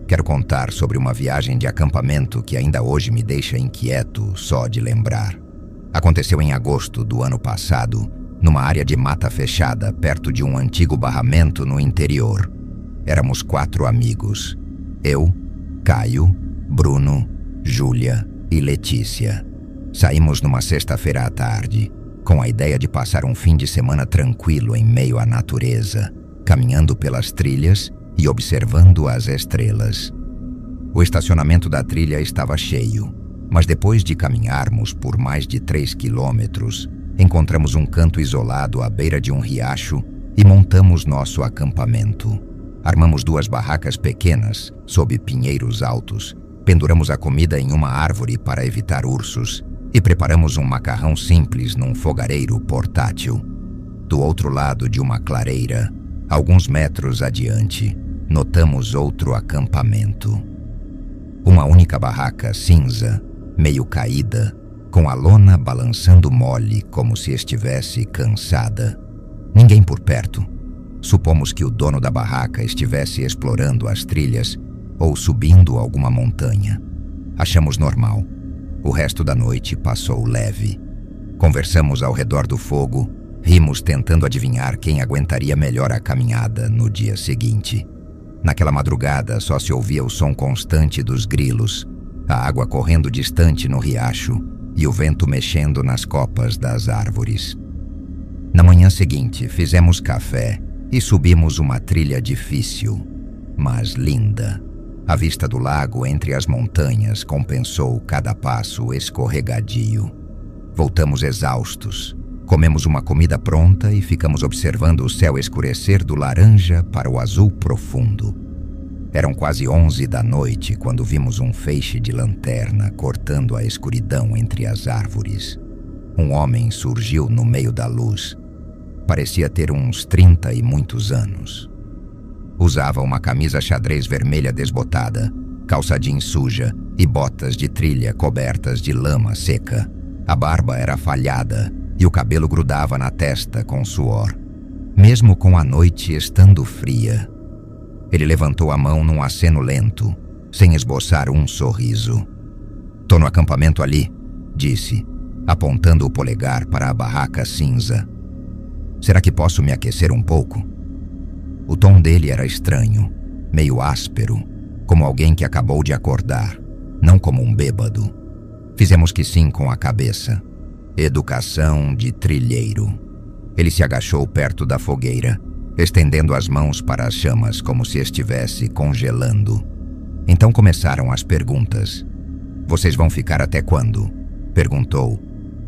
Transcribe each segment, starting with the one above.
Quero contar sobre uma viagem de acampamento que ainda hoje me deixa inquieto só de lembrar. Aconteceu em agosto do ano passado, numa área de mata fechada perto de um antigo barramento no interior. Éramos 4 amigos. Eu, Caio, Bruno, Júlia e Letícia. Saímos numa sexta-feira à tarde, com a ideia de passar um fim de semana tranquilo em meio à natureza, caminhando pelas trilhas e observando as estrelas. O estacionamento da trilha estava cheio, mas depois de caminharmos por mais de 3 quilômetros, encontramos um canto isolado à beira de um riacho e montamos nosso acampamento. Armamos 2 barracas pequenas, sob pinheiros altos, penduramos a comida em uma árvore para evitar ursos e preparamos um macarrão simples num fogareiro portátil. Do outro lado de uma clareira, alguns metros adiante, notamos outro acampamento. Uma única barraca cinza, meio caída, com a lona balançando mole como se estivesse cansada. Ninguém por perto. Supomos que o dono da barraca estivesse explorando as trilhas ou subindo alguma montanha. Achamos normal. O resto da noite passou leve. Conversamos ao redor do fogo, rimos tentando adivinhar quem aguentaria melhor a caminhada no dia seguinte. Naquela madrugada só se ouvia o som constante dos grilos, a água correndo distante no riacho e o vento mexendo nas copas das árvores. Na manhã seguinte, fizemos café e subimos uma trilha difícil, mas linda. A vista do lago entre as montanhas compensou cada passo escorregadio. Voltamos exaustos. Comemos uma comida pronta e ficamos observando o céu escurecer do laranja para o azul profundo. Eram quase 11 da noite quando vimos um feixe de lanterna cortando a escuridão entre as árvores. Um homem surgiu no meio da luz. Parecia ter uns 30 e muitos anos. Usava uma camisa xadrez vermelha desbotada, calça jeans suja e botas de trilha cobertas de lama seca. A barba era falhada e o cabelo grudava na testa com suor, mesmo com a noite estando fria. Ele levantou a mão num aceno lento, sem esboçar um sorriso. "Tô no acampamento ali", disse, apontando o polegar para a barraca cinza. "Será que posso me aquecer um pouco?" O tom dele era estranho, meio áspero, como alguém que acabou de acordar, não como um bêbado. Fizemos que sim com a cabeça. Educação de trilheiro. Ele se agachou perto da fogueira, estendendo as mãos para as chamas como se estivesse congelando. Então começaram as perguntas. "Vocês vão ficar até quando?" perguntou.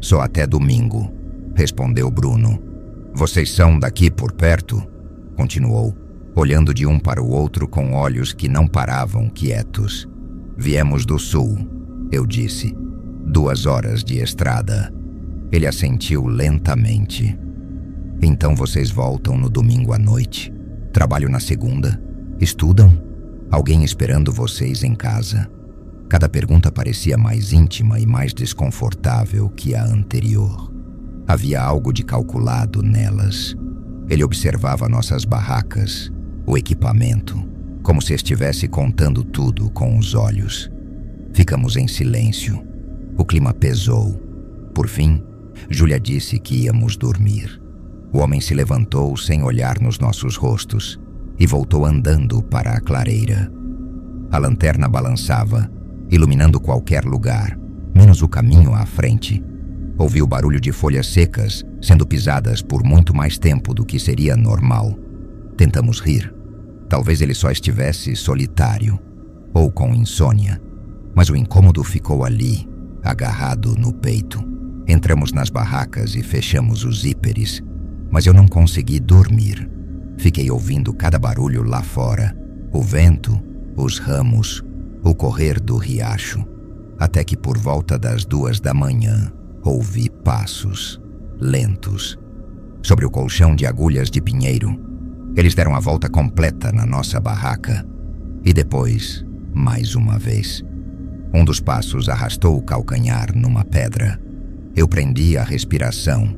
"Só até domingo", respondeu Bruno. "Vocês são daqui por perto?" continuou, olhando de um para o outro com olhos que não paravam quietos. "Viemos do sul", eu disse. 2 horas de estrada." Ele assentiu lentamente. "Então vocês voltam no domingo à noite? Trabalham na segunda? Estudam? Alguém esperando vocês em casa?" Cada pergunta parecia mais íntima e mais desconfortável que a anterior. Havia algo de calculado nelas. Ele observava nossas barracas, o equipamento, como se estivesse contando tudo com os olhos. Ficamos em silêncio. O clima pesou. Por fim, Júlia disse que íamos dormir. O homem se levantou sem olhar nos nossos rostos e voltou andando para a clareira. A lanterna balançava, iluminando qualquer lugar, menos o caminho à frente. Ouvi o barulho de folhas secas sendo pisadas por muito mais tempo do que seria normal. Tentamos rir. Talvez ele só estivesse solitário ou com insônia, mas o incômodo ficou ali, agarrado no peito. Entramos nas barracas e fechamos os zíperes, mas eu não consegui dormir. Fiquei ouvindo cada barulho lá fora, o vento, os ramos, o correr do riacho, até que por volta das 2 da manhã ouvi passos, lentos, sobre o colchão de agulhas de pinheiro. Eles deram a volta completa na nossa barraca e depois, mais uma vez. Um dos passos arrastou o calcanhar numa pedra. Eu prendi a respiração.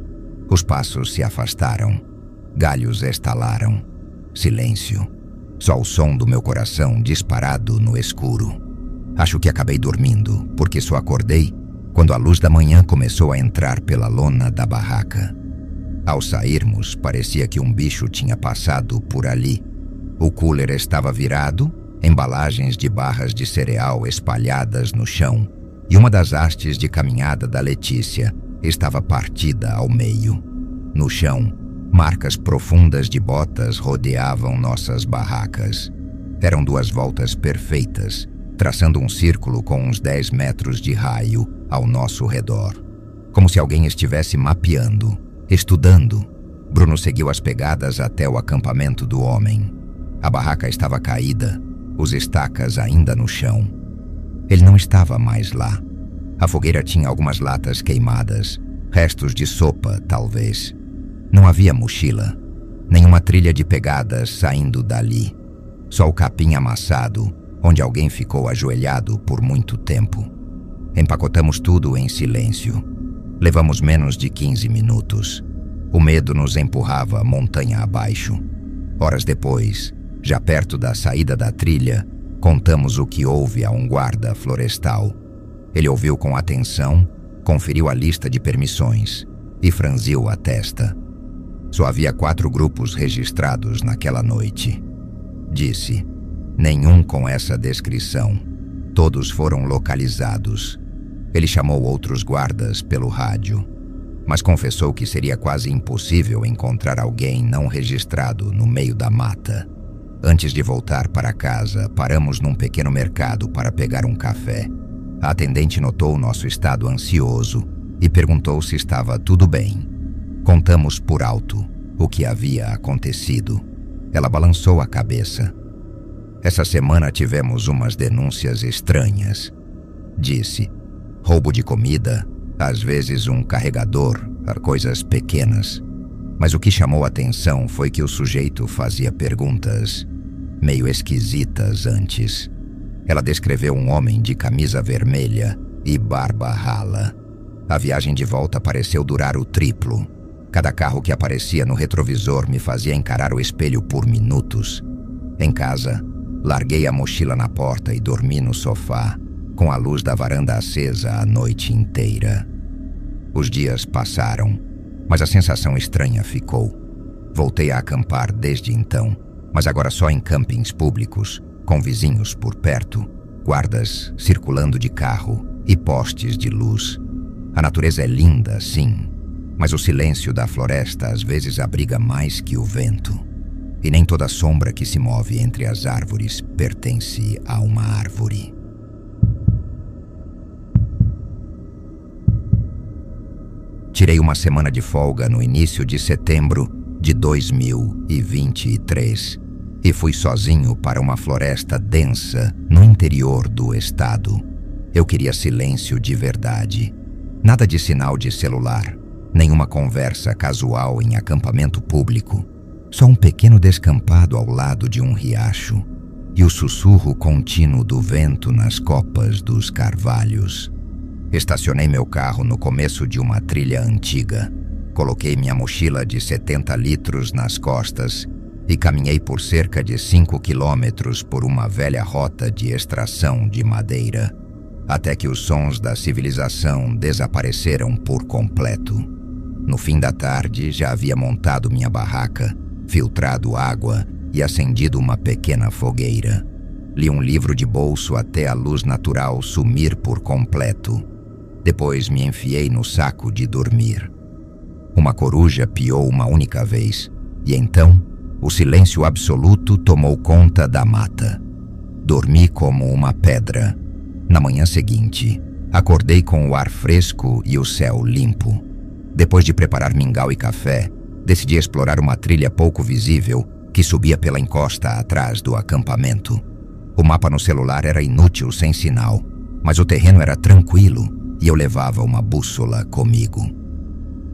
Os passos se afastaram. Galhos estalaram. Silêncio. Só o som do meu coração disparado no escuro. Acho que acabei dormindo, porque só acordei quando a luz da manhã começou a entrar pela lona da barraca. Ao sairmos, parecia que um bicho tinha passado por ali. O cooler estava virado, embalagens de barras de cereal espalhadas no chão, e uma das hastes de caminhada da Letícia estava partida ao meio. No chão, marcas profundas de botas rodeavam nossas barracas. Eram 2 voltas perfeitas, traçando um círculo com uns 10 metros de raio ao nosso redor. Como se alguém estivesse mapeando, estudando. Bruno seguiu as pegadas até o acampamento do homem. A barraca estava caída, os estacas ainda no chão. Ele não estava mais lá. A fogueira tinha algumas latas queimadas, restos de sopa, talvez. Não havia mochila, nenhuma trilha de pegadas saindo dali. Só o capim amassado, onde alguém ficou ajoelhado por muito tempo. Empacotamos tudo em silêncio. Levamos menos de 15 minutos. O medo nos empurrava montanha abaixo. Horas depois, já perto da saída da trilha, contamos o que houve a um guarda florestal. Ele ouviu com atenção, conferiu a lista de permissões e franziu a testa. Só havia 4 grupos registrados naquela noite. Disse: nenhum com essa descrição. Todos foram localizados. Ele chamou outros guardas pelo rádio, mas confessou que seria quase impossível encontrar alguém não registrado no meio da mata. Antes de voltar para casa, paramos num pequeno mercado para pegar um café. A atendente notou nosso estado ansioso e perguntou se estava tudo bem. Contamos por alto o que havia acontecido. Ela balançou a cabeça. Essa semana tivemos umas denúncias estranhas. Disse: roubo de comida, às vezes um carregador, coisas pequenas. Mas o que chamou a atenção foi que o sujeito fazia perguntas meio esquisitas antes. Ela descreveu um homem de camisa vermelha e barba rala. A viagem de volta pareceu durar o triplo. Cada carro que aparecia no retrovisor me fazia encarar o espelho por minutos. Em casa, larguei a mochila na porta e dormi no sofá, com a luz da varanda acesa a noite inteira. Os dias passaram, mas a sensação estranha ficou. Voltei a acampar desde então, mas agora só em campings públicos, com vizinhos por perto, guardas circulando de carro e postes de luz. A natureza é linda, sim, mas o silêncio da floresta às vezes abriga mais que o vento. E nem toda sombra que se move entre as árvores pertence a uma árvore. Tirei uma semana de folga no início de setembro de 2023 e fui sozinho para uma floresta densa no interior do estado. Eu queria silêncio de verdade. Nada de sinal de celular, nenhuma conversa casual em acampamento público. Só um pequeno descampado ao lado de um riacho e o sussurro contínuo do vento nas copas dos carvalhos. Estacionei meu carro no começo de uma trilha antiga. Coloquei minha mochila de 70 litros nas costas e caminhei por cerca de 5 quilômetros por uma velha rota de extração de madeira, até que os sons da civilização desapareceram por completo. No fim da tarde, já havia montado minha barraca, filtrado água e acendido uma pequena fogueira. Li um livro de bolso até a luz natural sumir por completo. Depois me enfiei no saco de dormir. Uma coruja piou uma única vez, e então o silêncio absoluto tomou conta da mata. Dormi como uma pedra. Na manhã seguinte, acordei com o ar fresco e o céu limpo. Depois de preparar mingau e café, decidi explorar uma trilha pouco visível que subia pela encosta atrás do acampamento. O mapa no celular era inútil sem sinal, mas o terreno era tranquilo e eu levava uma bússola comigo.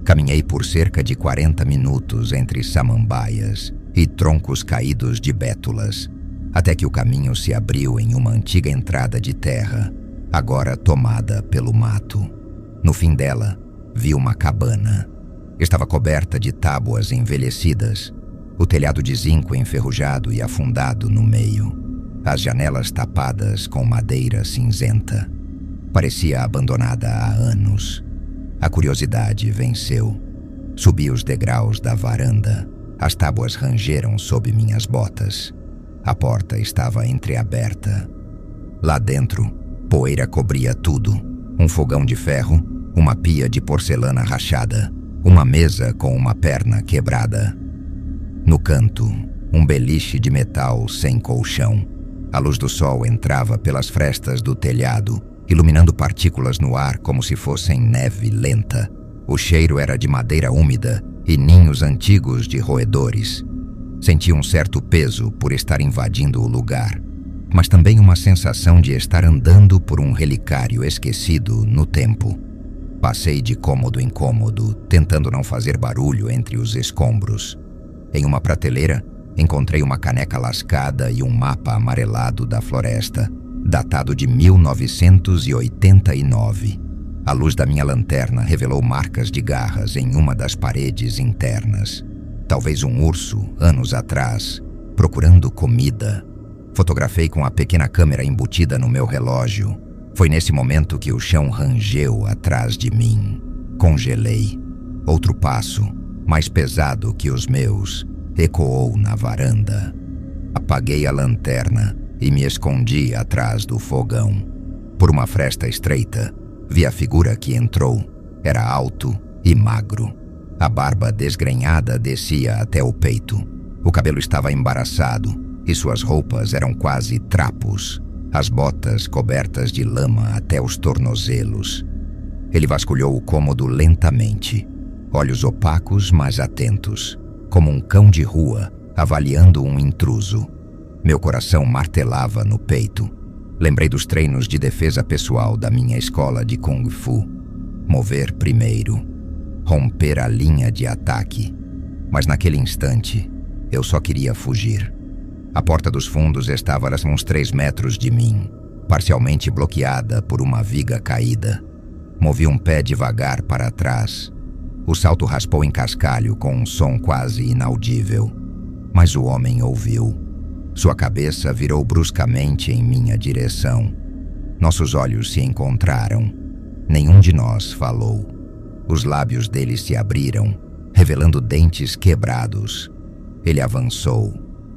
Caminhei por cerca de 40 minutos entre samambaias e troncos caídos de bétulas, até que o caminho se abriu em uma antiga entrada de terra, agora tomada pelo mato. No fim dela, vi uma cabana. Estava coberta de tábuas envelhecidas. O telhado de zinco enferrujado e afundado no meio. As janelas tapadas com madeira cinzenta. Parecia abandonada há anos. A curiosidade venceu. Subi os degraus da varanda. As tábuas rangeram sob minhas botas. A porta estava entreaberta. Lá dentro, poeira cobria tudo. Um fogão de ferro, uma pia de porcelana rachada, uma mesa com uma perna quebrada. No canto, um beliche de metal sem colchão. A luz do sol entrava pelas frestas do telhado, iluminando partículas no ar como se fossem neve lenta. O cheiro era de madeira úmida e ninhos antigos de roedores. Senti um certo peso por estar invadindo o lugar, mas também uma sensação de estar andando por um relicário esquecido no tempo. Passei de cômodo em cômodo, tentando não fazer barulho entre os escombros. Em uma prateleira, encontrei uma caneca lascada e um mapa amarelado da floresta, datado de 1989. A luz da minha lanterna revelou marcas de garras em uma das paredes internas. Talvez um urso, anos atrás, procurando comida. Fotografei com a pequena câmera embutida no meu relógio. Foi nesse momento que o chão rangeu atrás de mim. Congelei. Outro passo, mais pesado que os meus, ecoou na varanda. Apaguei a lanterna e me escondi atrás do fogão. Por uma fresta estreita, vi a figura que entrou. Era alto e magro. A barba desgrenhada descia até o peito. O cabelo estava embaraçado e suas roupas eram quase trapos, as botas cobertas de lama até os tornozelos. Ele vasculhou o cômodo lentamente, olhos opacos mas atentos, como um cão de rua avaliando um intruso. Meu coração martelava no peito. Lembrei dos treinos de defesa pessoal da minha escola de Kung Fu. Mover primeiro, romper a linha de ataque. Mas naquele instante, eu só queria fugir. A porta dos fundos estava a uns 3 metros de mim, parcialmente bloqueada por uma viga caída. Movi um pé devagar para trás. O salto raspou em cascalho com um som quase inaudível. Mas o homem ouviu. Sua cabeça virou bruscamente em minha direção. Nossos olhos se encontraram. Nenhum de nós falou. Os lábios dele se abriram, revelando dentes quebrados. Ele avançou.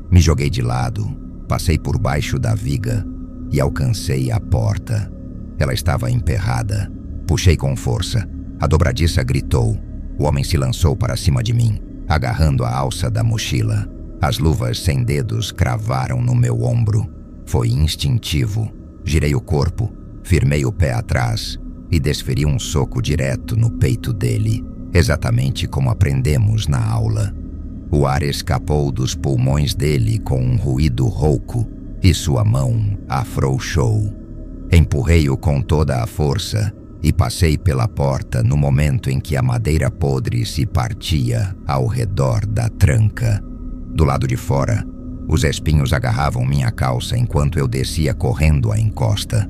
Me joguei de lado, passei por baixo da viga e alcancei a porta. Ela estava emperrada. Puxei com força. A dobradiça gritou. O homem se lançou para cima de mim, agarrando a alça da mochila. As luvas sem dedos cravaram no meu ombro. Foi instintivo. Girei o corpo, firmei o pé atrás e desferi um soco direto no peito dele, exatamente como aprendemos na aula. O ar escapou dos pulmões dele com um ruído rouco e sua mão afrouxou. Empurrei-o com toda a força e passei pela porta no momento em que a madeira podre se partia ao redor da tranca. Do lado de fora, os espinhos agarravam minha calça enquanto eu descia correndo a encosta.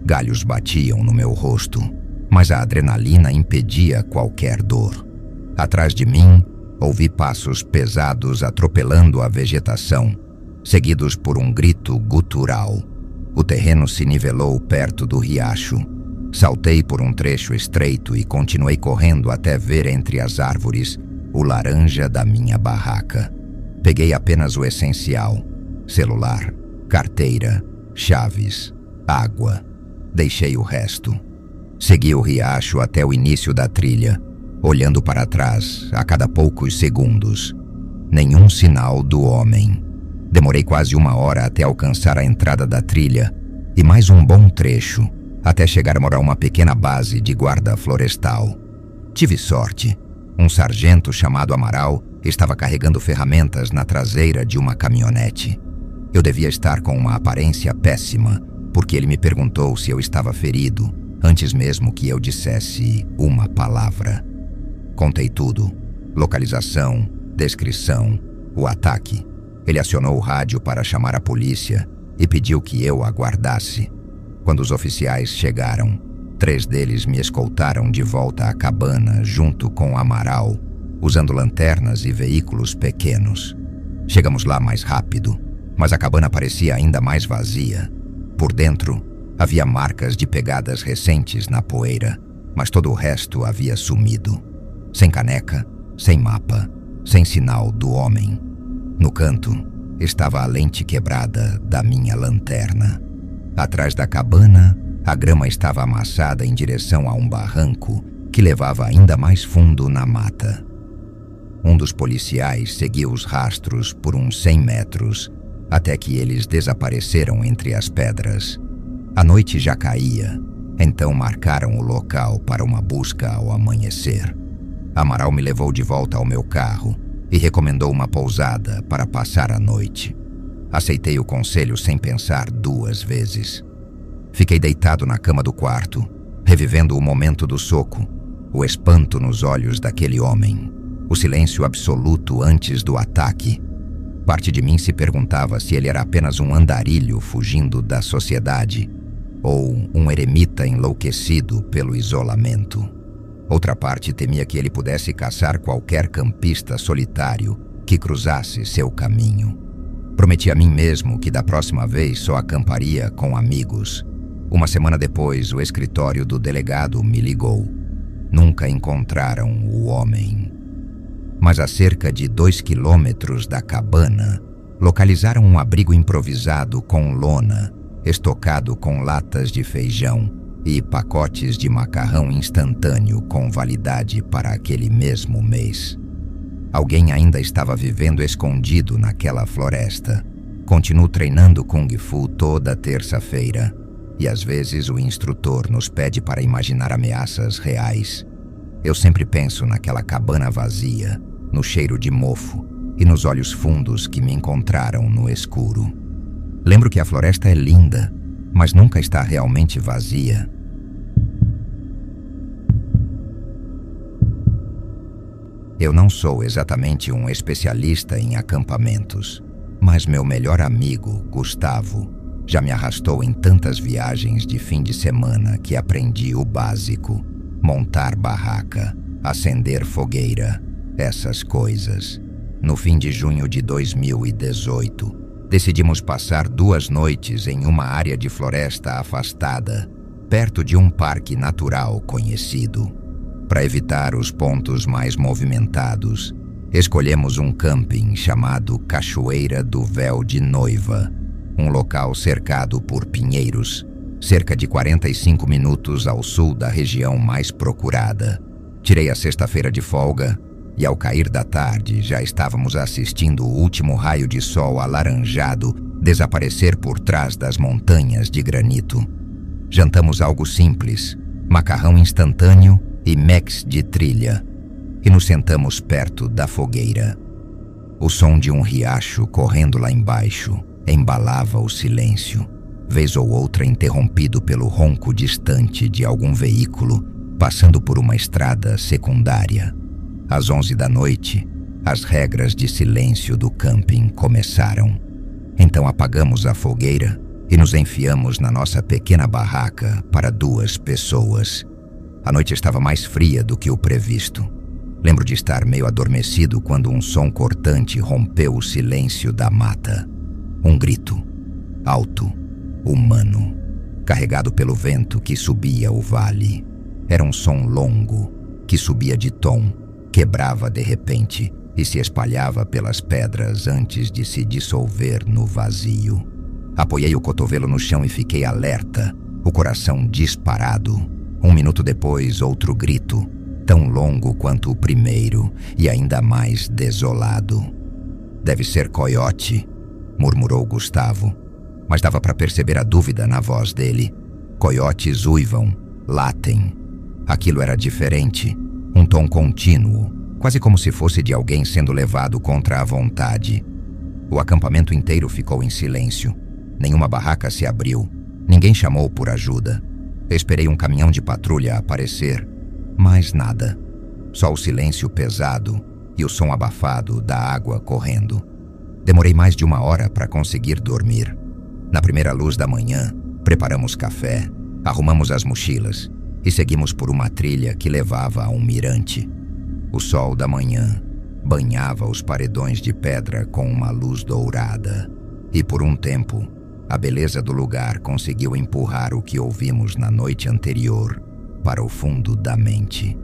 Galhos batiam no meu rosto, mas a adrenalina impedia qualquer dor. Atrás de mim, ouvi passos pesados atropelando a vegetação, seguidos por um grito gutural. O terreno se nivelou perto do riacho. Saltei por um trecho estreito e continuei correndo até ver entre as árvores o laranja da minha barraca. Peguei apenas o essencial: celular, carteira, chaves, água. Deixei o resto. Segui o riacho até o início da trilha, olhando para trás a cada poucos segundos. Nenhum sinal do homem. Demorei quase 1 hora até alcançar a entrada da trilha e mais um bom trecho até chegar a uma pequena base de guarda florestal. Tive sorte. Um sargento chamado Amaral estava carregando ferramentas na traseira de uma caminhonete. Eu devia estar com uma aparência péssima, porque ele me perguntou se eu estava ferido antes mesmo que eu dissesse uma palavra. Contei tudo: localização, descrição, o ataque. Ele acionou o rádio para chamar a polícia e pediu que eu aguardasse. Quando os oficiais chegaram, 3 deles me escoltaram de volta à cabana junto com Amaral, usando lanternas e veículos pequenos. Chegamos lá mais rápido, mas a cabana parecia ainda mais vazia. Por dentro, havia marcas de pegadas recentes na poeira, mas todo o resto havia sumido. Sem caneca, sem mapa, sem sinal do homem. No canto, estava a lente quebrada da minha lanterna. Atrás da cabana, a grama estava amassada em direção a um barranco que levava ainda mais fundo na mata. Um dos policiais seguiu os rastros por uns 100 metros, até que eles desapareceram entre as pedras. A noite já caía, então marcaram o local para uma busca ao amanhecer. Amaral me levou de volta ao meu carro e recomendou uma pousada para passar a noite. Aceitei o conselho sem pensar 2 vezes. Fiquei deitado na cama do quarto, revivendo o momento do soco, o espanto nos olhos daquele homem, o silêncio absoluto antes do ataque. Parte de mim se perguntava se ele era apenas um andarilho fugindo da sociedade ou um eremita enlouquecido pelo isolamento. Outra parte temia que ele pudesse caçar qualquer campista solitário que cruzasse seu caminho. Prometi a mim mesmo que da próxima vez só acamparia com amigos. Uma semana depois, o escritório do delegado me ligou. Nunca encontraram o homem. Mas a cerca de 2 quilômetros da cabana, localizaram um abrigo improvisado com lona, estocado com latas de feijão e pacotes de macarrão instantâneo com validade para aquele mesmo mês. Alguém ainda estava vivendo escondido naquela floresta. Continuo treinando Kung Fu toda terça-feira, e às vezes o instrutor nos pede para imaginar ameaças reais. Eu sempre penso naquela cabana vazia, no cheiro de mofo e nos olhos fundos que me encontraram no escuro. Lembro que a floresta é linda, mas nunca está realmente vazia. Eu não sou exatamente um especialista em acampamentos, mas meu melhor amigo, Gustavo, já me arrastou em tantas viagens de fim de semana que aprendi o básico: montar barraca, acender fogueira, essas coisas. No fim de junho de 2018, decidimos passar 2 noites em uma área de floresta afastada, perto de um parque natural conhecido. Para evitar os pontos mais movimentados, escolhemos um camping chamado Cachoeira do Véu de Noiva, um local cercado por pinheiros, cerca de 45 minutos ao sul da região mais procurada. Tirei a sexta-feira de folga e, ao cair da tarde, já estávamos assistindo o último raio de sol alaranjado desaparecer por trás das montanhas de granito. Jantamos algo simples, macarrão instantâneo e Max de trilha, e nos sentamos perto da fogueira. O som de um riacho correndo lá embaixo embalava o silêncio, vez ou outra interrompido pelo ronco distante de algum veículo passando por uma estrada secundária. Às 11 da noite, as regras de silêncio do camping começaram. Então apagamos a fogueira e nos enfiamos na nossa pequena barraca para 2 pessoas. A noite estava mais fria do que o previsto. Lembro de estar meio adormecido quando um som cortante rompeu o silêncio da mata. Um grito, alto, humano, carregado pelo vento que subia o vale. Era um som longo, que subia de tom, quebrava de repente e se espalhava pelas pedras antes de se dissolver no vazio. Apoiei o cotovelo no chão e fiquei alerta, o coração disparado. 1 minuto depois, outro grito, tão longo quanto o primeiro e ainda mais desolado. Deve ser coiote, murmurou Gustavo, mas dava para perceber a dúvida na voz dele. Coiotes uivam, latem. Aquilo era diferente, um tom contínuo, quase como se fosse de alguém sendo levado contra a vontade. O acampamento inteiro ficou em silêncio. Nenhuma barraca se abriu, ninguém chamou por ajuda. Esperei um caminhão de patrulha aparecer, mas nada. Só o silêncio pesado e o som abafado da água correndo. Demorei mais de 1 hora para conseguir dormir. Na primeira luz da manhã, preparamos café, arrumamos as mochilas e seguimos por uma trilha que levava a um mirante. O sol da manhã banhava os paredões de pedra com uma luz dourada, e por um tempo, a beleza do lugar conseguiu empurrar o que ouvimos na noite anterior para o fundo da mente.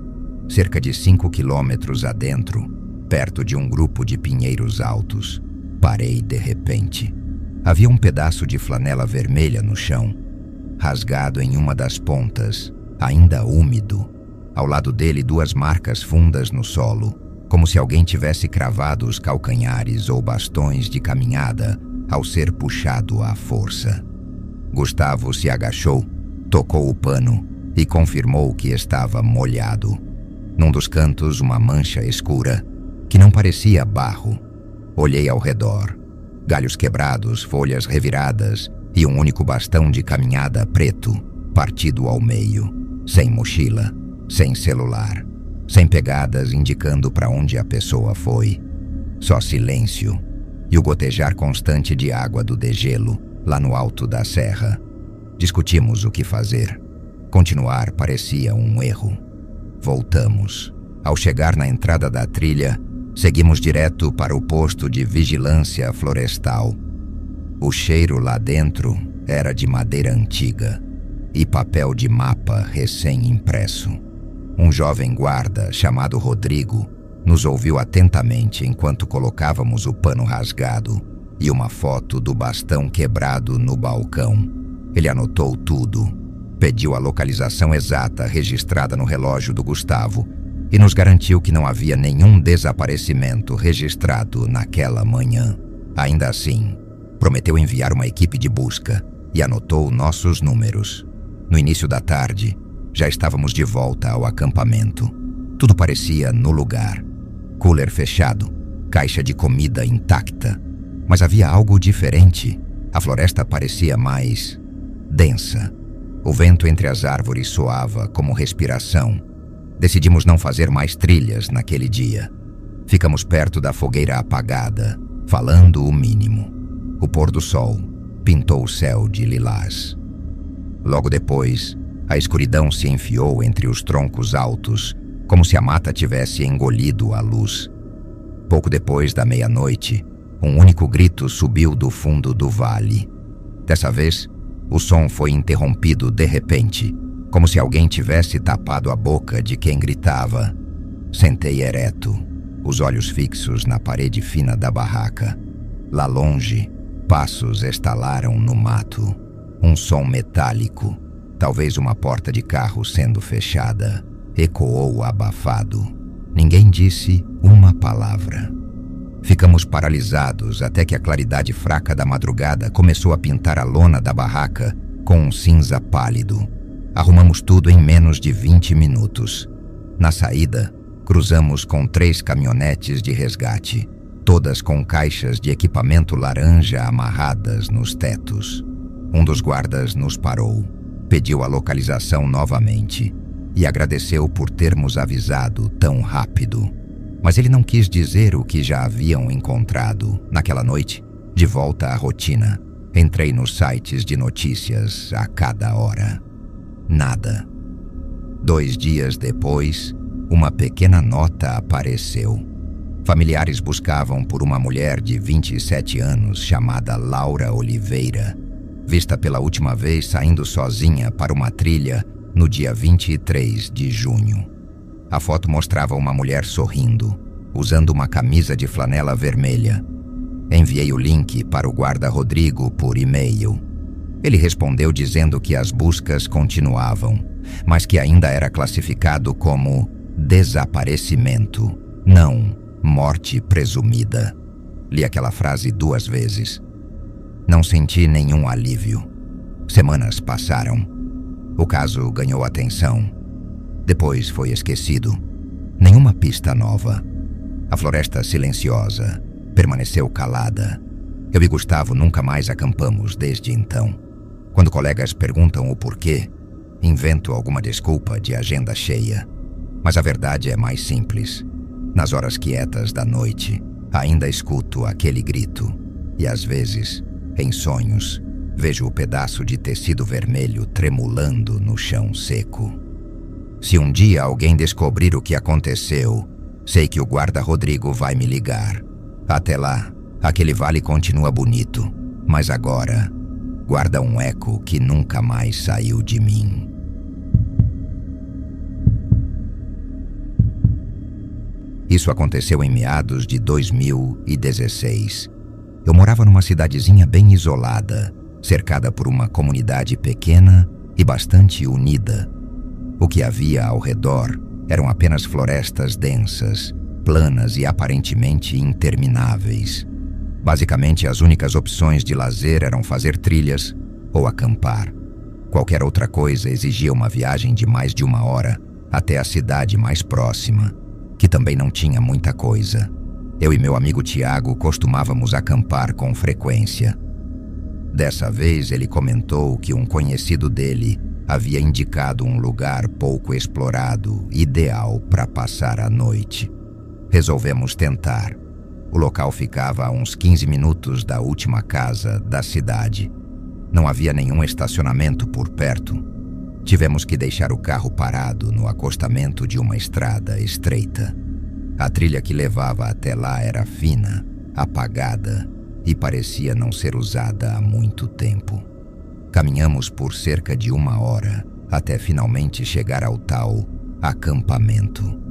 Cerca de 5 quilômetros adentro, perto de um grupo de pinheiros altos, parei de repente. Havia um pedaço de flanela vermelha no chão, rasgado em uma das pontas, ainda úmido. Ao lado dele, 2 marcas fundas no solo, como se alguém tivesse cravado os calcanhares ou bastões de caminhada ao ser puxado à força. Gustavo se agachou, tocou o pano e confirmou que estava molhado. Num dos cantos, uma mancha escura, que não parecia barro. Olhei ao redor. Galhos quebrados, folhas reviradas e um único bastão de caminhada preto, partido ao meio, sem mochila, sem celular, sem pegadas indicando para onde a pessoa foi. Só silêncio e o gotejar constante de água do degelo lá no alto da serra. Discutimos o que fazer. Continuar parecia um erro. Voltamos. Ao chegar na entrada da trilha, seguimos direto para o posto de vigilância florestal. O cheiro lá dentro era de madeira antiga e papel de mapa recém-impresso. Um jovem guarda chamado Rodrigo nos ouviu atentamente enquanto colocávamos o pano rasgado e uma foto do bastão quebrado no balcão. Ele anotou tudo, pediu a localização exata registrada no relógio do Gustavo e nos garantiu que não havia nenhum desaparecimento registrado naquela manhã. Ainda assim, prometeu enviar uma equipe de busca e anotou nossos números. No início da tarde, já estávamos de volta ao acampamento. Tudo parecia no lugar. Cooler fechado, caixa de comida intacta. Mas havia algo diferente. A floresta parecia mais densa. O vento entre as árvores soava como respiração. Decidimos não fazer mais trilhas naquele dia. Ficamos perto da fogueira apagada, falando o mínimo. O pôr do sol pintou o céu de lilás. Logo depois, a escuridão se enfiou entre os troncos altos, como se a mata tivesse engolido a luz. Pouco depois da meia-noite, um único grito subiu do fundo do vale. Dessa vez, o som foi interrompido de repente, como se alguém tivesse tapado a boca de quem gritava. Sentei ereto, os olhos fixos na parede fina da barraca. Lá longe, passos estalaram no mato. Um som metálico, talvez uma porta de carro sendo fechada, ecoou abafado. Ninguém disse uma palavra. Ficamos paralisados até que a claridade fraca da madrugada começou a pintar a lona da barraca com um cinza pálido. Arrumamos tudo em menos de 20 minutos. Na saída, cruzamos com 3 caminhonetes de resgate, todas com caixas de equipamento laranja amarradas nos tetos. Um dos guardas nos parou, pediu a localização novamente e agradeceu por termos avisado tão rápido. Mas ele não quis dizer o que já haviam encontrado. Naquela noite, de volta à rotina, entrei nos sites de notícias a cada hora. Nada. 2 dias depois, uma pequena nota apareceu. Familiares buscavam por uma mulher de 27 anos chamada Laura Oliveira, vista pela última vez saindo sozinha para uma trilha no dia 23 de junho. A foto mostrava uma mulher sorrindo, usando uma camisa de flanela vermelha. Enviei o link para o guarda Rodrigo por e-mail. Ele respondeu dizendo que as buscas continuavam, mas que ainda era classificado como desaparecimento, não morte presumida. Li aquela frase 2 vezes. Não senti nenhum alívio. Semanas passaram. O caso ganhou atenção. Depois foi esquecido. Nenhuma pista nova. A floresta silenciosa permaneceu calada. Eu e Gustavo nunca mais acampamos desde então. Quando colegas perguntam o porquê, invento alguma desculpa de agenda cheia. Mas a verdade é mais simples. Nas horas quietas da noite, ainda escuto aquele grito. E às vezes, em sonhos, vejo o pedaço de tecido vermelho tremulando no chão seco. Se um dia alguém descobrir o que aconteceu, Sei que o guarda Rodrigo vai me ligar. Até lá, aquele vale continua bonito, mas agora guarda um eco que nunca mais saiu de mim. Isso aconteceu em meados de 2016. Eu morava numa cidadezinha bem isolada, cercada por uma comunidade pequena e bastante unida. O que havia ao redor eram apenas florestas densas, planas e aparentemente intermináveis. Basicamente, as únicas opções de lazer eram fazer trilhas ou acampar. Qualquer outra coisa exigia uma viagem de mais de 1 hora até a cidade mais próxima, que também não tinha muita coisa. Eu e meu amigo Tiago costumávamos acampar com frequência. Dessa vez, ele comentou que um conhecido dele havia indicado um lugar pouco explorado, ideal para passar a noite. Resolvemos tentar. O local ficava a uns 15 minutos da última casa da cidade. Não havia nenhum estacionamento por perto. Tivemos que deixar o carro parado no acostamento de uma estrada estreita. A trilha que levava até lá era fina, apagada e parecia não ser usada há muito tempo. Caminhamos por cerca de 1 hora até finalmente chegar ao tal acampamento.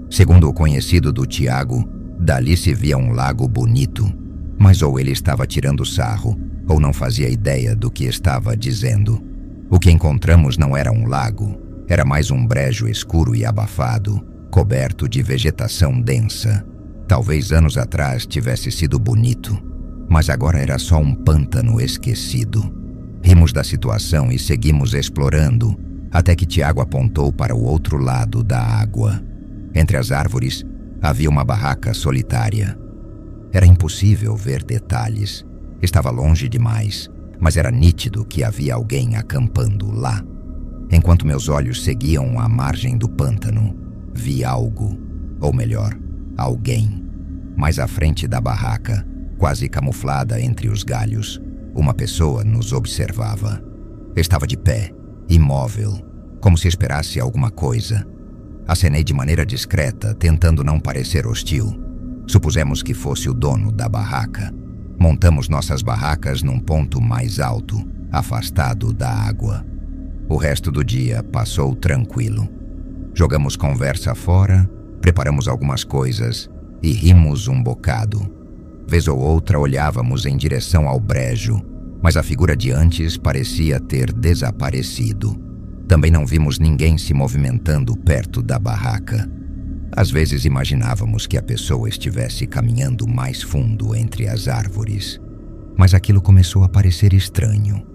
Segundo o conhecido do Tiago, dali se via um lago bonito, mas ou ele estava tirando sarro ou não fazia ideia do que estava dizendo. O que encontramos não era um lago, era mais um brejo escuro e abafado, coberto de vegetação densa. Talvez anos atrás tivesse sido bonito, mas agora era só um pântano esquecido. Rimos da situação e seguimos explorando, até que Tiago apontou para o outro lado da água. Entre as árvores, havia uma barraca solitária. Era impossível ver detalhes. Estava longe demais, mas era nítido que havia alguém acampando lá. Enquanto meus olhos seguiam a margem do pântano, vi algo, ou melhor, alguém. Mais à frente da barraca, quase camuflada entre os galhos, uma pessoa nos observava. Estava de pé, imóvel, como se esperasse alguma coisa. Acenei de maneira discreta, tentando não parecer hostil. Supusemos que fosse o dono da barraca. Montamos nossas barracas num ponto mais alto, afastado da água. O resto do dia passou tranquilo. Jogamos conversa fora, preparamos algumas coisas e rimos um bocado. Vez ou outra olhávamos em direção ao brejo, mas a figura de antes parecia ter desaparecido. Também não vimos ninguém se movimentando perto da barraca. Às vezes imaginávamos que a pessoa estivesse caminhando mais fundo entre as árvores. Mas aquilo começou a parecer estranho.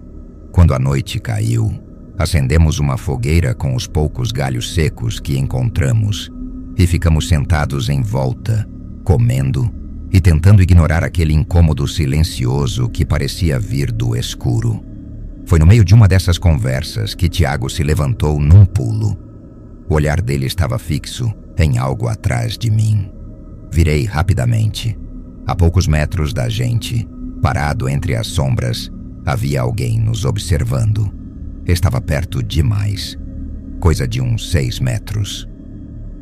Quando a noite caiu, acendemos uma fogueira com os poucos galhos secos que encontramos e ficamos sentados em volta, comendo e tentando ignorar aquele incômodo silencioso que parecia vir do escuro. Foi no meio de uma dessas conversas que Tiago se levantou num pulo. O olhar dele estava fixo em algo atrás de mim. Virei rapidamente. A poucos metros da gente, parado entre as sombras, havia alguém nos observando. Estava perto demais, coisa de uns 6 metros.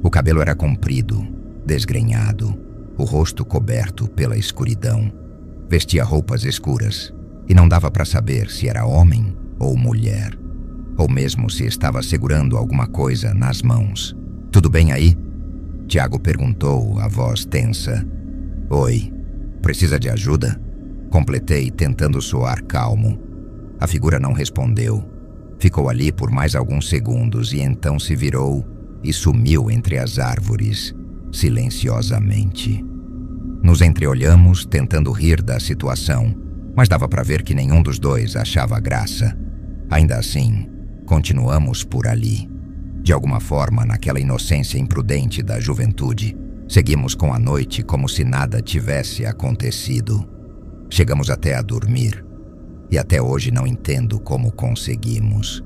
O cabelo era comprido, desgrenhado, o rosto coberto pela escuridão. Vestia roupas escuras e não dava para saber se era homem ou mulher, ou mesmo se estava segurando alguma coisa nas mãos. "Tudo bem aí?" Tiago perguntou, a voz tensa. "Oi, precisa de ajuda?" Completei, tentando soar calmo. A figura não respondeu. Ficou ali por mais alguns segundos e então se virou e sumiu entre as árvores, silenciosamente. Nos entreolhamos, tentando rir da situação, mas dava para ver que nenhum dos dois achava graça. Ainda assim, continuamos por ali. De alguma forma, naquela inocência imprudente da juventude, seguimos com a noite como se nada tivesse acontecido. Chegamos até a dormir, e até hoje não entendo como conseguimos.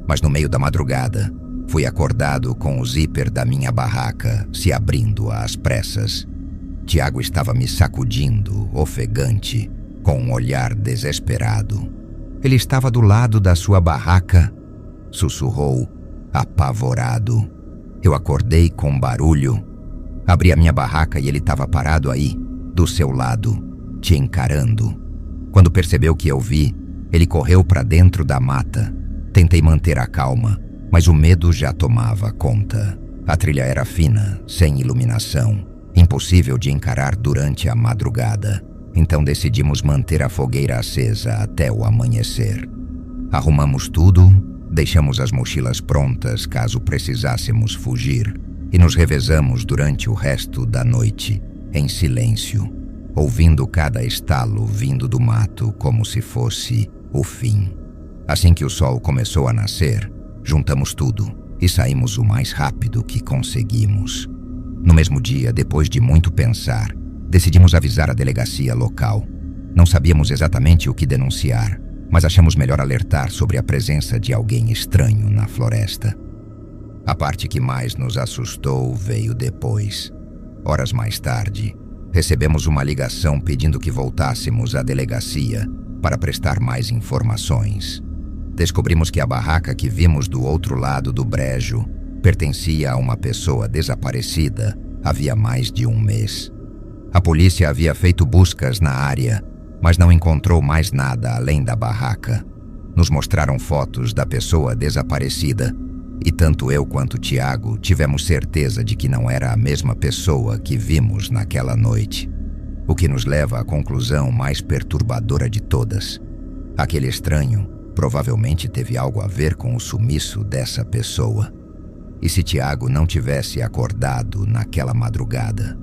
Mas no meio da madrugada, fui acordado com o zíper da minha barraca se abrindo às pressas. Tiago estava me sacudindo, ofegante, com um olhar desesperado. "Ele estava do lado da sua barraca", sussurrou, apavorado. Eu acordei com barulho. Abri a minha barraca e ele estava parado aí, do seu lado, te encarando. Quando percebeu que eu vi, ele correu para dentro da mata. Tentei manter a calma, mas o medo já tomava conta. A trilha era fina, sem iluminação, impossível de encarar durante a madrugada. Então decidimos manter a fogueira acesa até o amanhecer. Arrumamos tudo, deixamos as mochilas prontas caso precisássemos fugir e nos revezamos durante o resto da noite, em silêncio, ouvindo cada estalo vindo do mato como se fosse o fim. Assim que o sol começou a nascer, juntamos tudo e saímos o mais rápido que conseguimos. No mesmo dia, depois de muito pensar, decidimos avisar a delegacia local. Não sabíamos exatamente o que denunciar, mas achamos melhor alertar sobre a presença de alguém estranho na floresta. A parte que mais nos assustou veio depois. Horas mais tarde, recebemos uma ligação pedindo que voltássemos à delegacia para prestar mais informações. Descobrimos que a barraca que vimos do outro lado do brejo pertencia a uma pessoa desaparecida havia mais de um mês. A polícia havia feito buscas na área, mas não encontrou mais nada além da barraca. Nos mostraram fotos da pessoa desaparecida e tanto eu quanto Tiago tivemos certeza de que não era a mesma pessoa que vimos naquela noite. O que nos leva à conclusão mais perturbadora de todas. Aquele estranho provavelmente teve algo a ver com o sumiço dessa pessoa. E se Tiago não tivesse acordado naquela madrugada,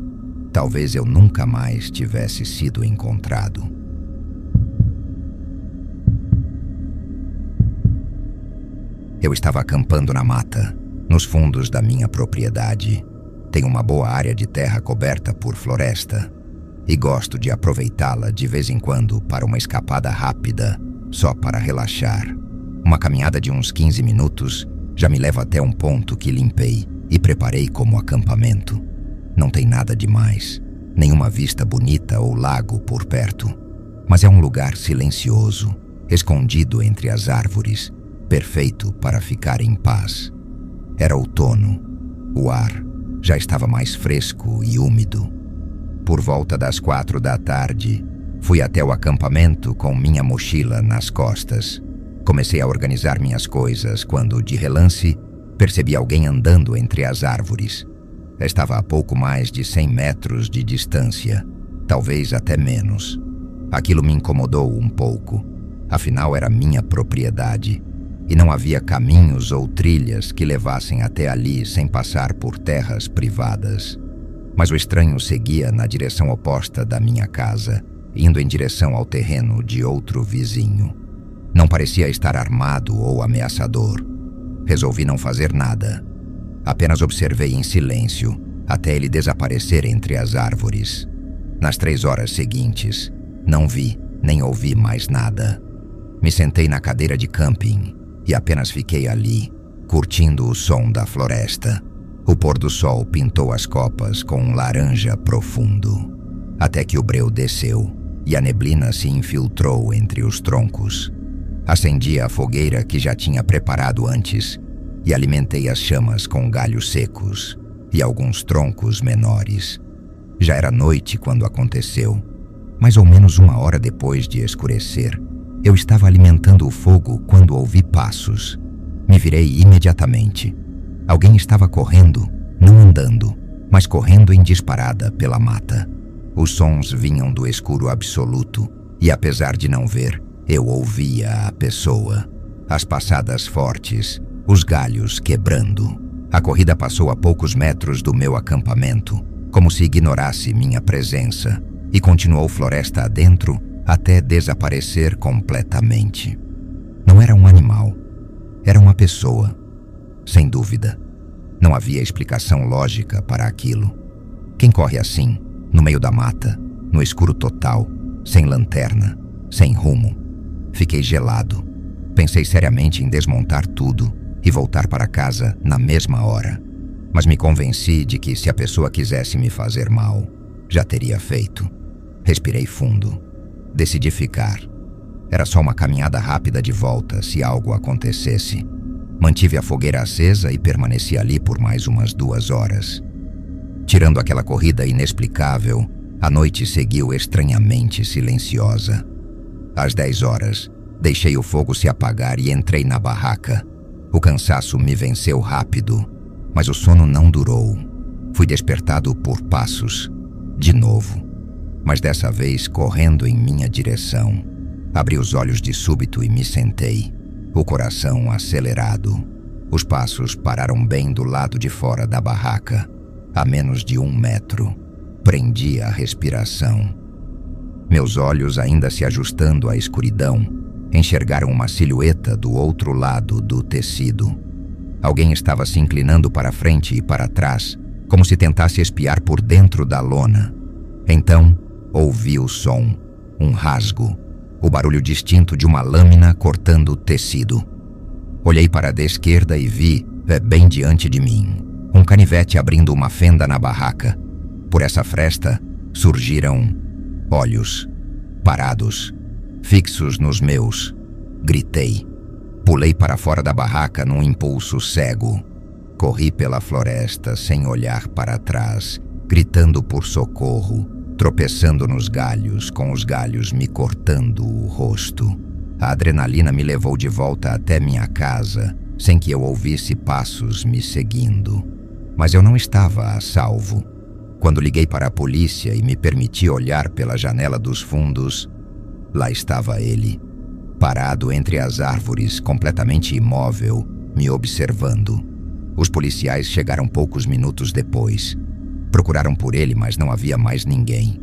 talvez eu nunca mais tivesse sido encontrado. Eu estava acampando na mata, nos fundos da minha propriedade. Tenho uma boa área de terra coberta por floresta e gosto de aproveitá-la de vez em quando para uma escapada rápida, só para relaxar. Uma caminhada de uns 15 minutos já me leva até um ponto que limpei e preparei como acampamento. Não tem nada demais, nenhuma vista bonita ou lago por perto, mas é um lugar silencioso, escondido entre as árvores, perfeito para ficar em paz. Era outono, o ar já estava mais fresco e úmido. Por volta das 4 da tarde, fui até o acampamento com minha mochila nas costas. Comecei a organizar minhas coisas quando, de relance, percebi alguém andando entre as árvores. Estava a pouco mais de 100 metros de distância, talvez até menos. Aquilo me incomodou um pouco, afinal era minha propriedade e não havia caminhos ou trilhas que levassem até ali sem passar por terras privadas. Mas o estranho seguia na direção oposta da minha casa, indo em direção ao terreno de outro vizinho. Não parecia estar armado ou ameaçador. Resolvi não fazer nada. Apenas observei em silêncio até ele desaparecer entre as árvores. Nas 3 horas seguintes, não vi nem ouvi mais nada. Me sentei na cadeira de camping e apenas fiquei ali, curtindo o som da floresta. O pôr do sol pintou as copas com um laranja profundo, até que o breu desceu e a neblina se infiltrou entre os troncos. Acendi a fogueira que já tinha preparado antes e alimentei as chamas com galhos secos e alguns troncos menores. Já era noite quando aconteceu. Mais ou menos 1 hora depois de escurecer, eu estava alimentando o fogo quando ouvi passos. Me virei imediatamente. Alguém estava correndo, não andando, mas correndo em disparada pela mata. Os sons vinham do escuro absoluto e, apesar de não ver, eu ouvia a pessoa. As passadas fortes, os galhos quebrando. A corrida passou a poucos metros do meu acampamento, como se ignorasse minha presença, e continuou floresta adentro até desaparecer completamente. Não era um animal, era uma pessoa. Sem dúvida, não havia explicação lógica para aquilo. Quem corre assim, no meio da mata, no escuro total, sem lanterna, sem rumo? Fiquei gelado. Pensei seriamente em desmontar tudo e voltar para casa na mesma hora. Mas me convenci de que se a pessoa quisesse me fazer mal, já teria feito. Respirei fundo. Decidi ficar. Era só uma caminhada rápida de volta se algo acontecesse. Mantive a fogueira acesa e permaneci ali por mais umas 2 horas. Tirando aquela corrida inexplicável, a noite seguiu estranhamente silenciosa. Às 10 horas, deixei o fogo se apagar e entrei na barraca. O cansaço me venceu rápido, mas o sono não durou. Fui despertado por passos, de novo, mas dessa vez correndo em minha direção. Abri os olhos de súbito e me sentei, o coração acelerado. Os passos pararam bem do lado de fora da barraca, a menos de 1 metro. Prendi a respiração. Meus olhos, ainda se ajustando à escuridão, enxergaram uma silhueta do outro lado do tecido. Alguém estava se inclinando para frente e para trás, como se tentasse espiar por dentro da lona. Então, ouvi o som, um rasgo, o barulho distinto de uma lâmina cortando o tecido. Olhei para a esquerda e vi, bem diante de mim, um canivete abrindo uma fenda na barraca. Por essa fresta, surgiram olhos, parados, fixos nos meus. Gritei. Pulei para fora da barraca num impulso cego. Corri pela floresta sem olhar para trás, gritando por socorro, tropeçando nos galhos, com os galhos me cortando o rosto. A adrenalina me levou de volta até minha casa, sem que eu ouvisse passos me seguindo. Mas eu não estava a salvo. Quando liguei para a polícia e me permiti olhar pela janela dos fundos, lá estava ele, parado entre as árvores, completamente imóvel, me observando. Os policiais chegaram poucos minutos depois. Procuraram por ele, mas não havia mais ninguém.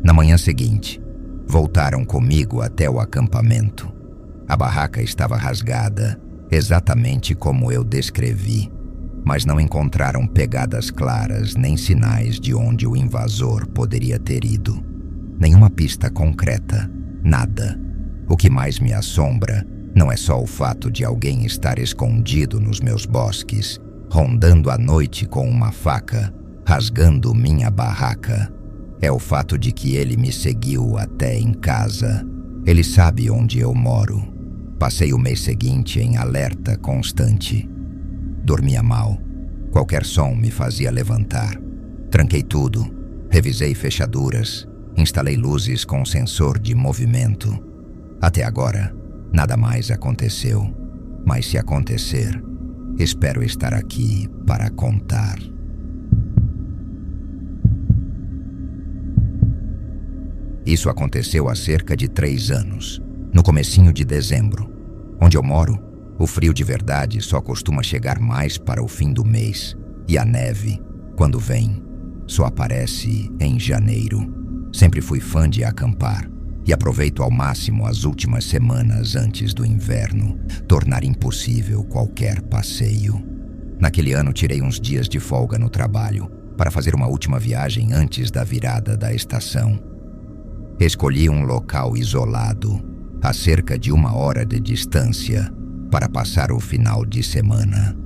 Na manhã seguinte, voltaram comigo até o acampamento. A barraca estava rasgada, exatamente como eu descrevi, mas não encontraram pegadas claras nem sinais de onde o invasor poderia ter ido. Nenhuma pista concreta, nada. O que mais me assombra não é só o fato de alguém estar escondido nos meus bosques, rondando à noite com uma faca, rasgando minha barraca. É o fato de que ele me seguiu até em casa. Ele sabe onde eu moro. Passei o mês seguinte em alerta constante. Dormia mal. Qualquer som me fazia levantar. Tranquei tudo. Revisei fechaduras. Instalei luzes com sensor de movimento. Até agora, nada mais aconteceu. Mas se acontecer, espero estar aqui para contar. Isso aconteceu há cerca de 3 anos, no comecinho de dezembro. Onde eu moro, o frio de verdade só costuma chegar mais para o fim do mês, e a neve, quando vem, só aparece em janeiro. Sempre fui fã de acampar, e aproveito ao máximo as últimas semanas antes do inverno, tornar impossível qualquer passeio. Naquele ano tirei uns dias de folga no trabalho, para fazer uma última viagem antes da virada da estação. Escolhi um local isolado, a cerca de 1 hora de distância, para passar o final de semana.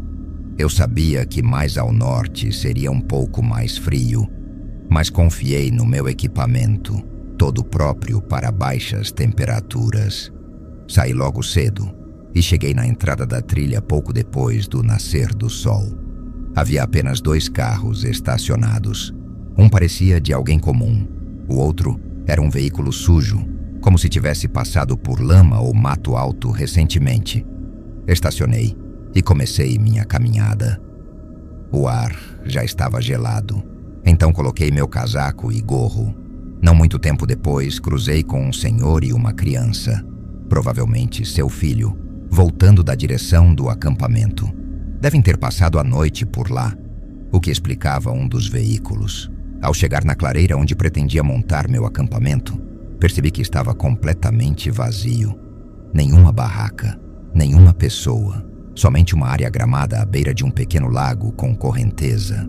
Eu sabia que mais ao norte seria um pouco mais frio, mas confiei no meu equipamento, todo próprio para baixas temperaturas. Saí logo cedo e cheguei na entrada da trilha pouco depois do nascer do sol. Havia apenas 2 carros estacionados. Um parecia de alguém comum, o outro era um veículo sujo, como se tivesse passado por lama ou mato alto recentemente. Estacionei e comecei minha caminhada. O ar já estava gelado, então coloquei meu casaco e gorro. Não muito tempo depois, cruzei com um senhor e uma criança, provavelmente seu filho, voltando da direção do acampamento. Devem ter passado a noite por lá, o que explicava um dos veículos. Ao chegar na clareira onde pretendia montar meu acampamento, percebi que estava completamente vazio. Nenhuma barraca, nenhuma pessoa, somente uma área gramada à beira de um pequeno lago com correnteza.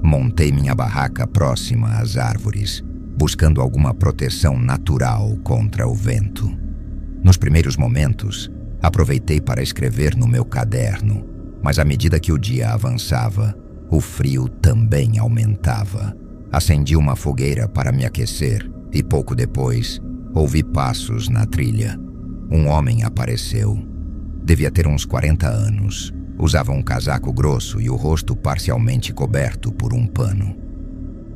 Montei minha barraca próxima às árvores, buscando alguma proteção natural contra o vento. Nos primeiros momentos, aproveitei para escrever no meu caderno, mas à medida que o dia avançava, o frio também aumentava. Acendi uma fogueira para me aquecer e pouco depois, ouvi passos na trilha. Um homem apareceu. Devia ter uns 40 anos. Usava um casaco grosso e o rosto parcialmente coberto por um pano.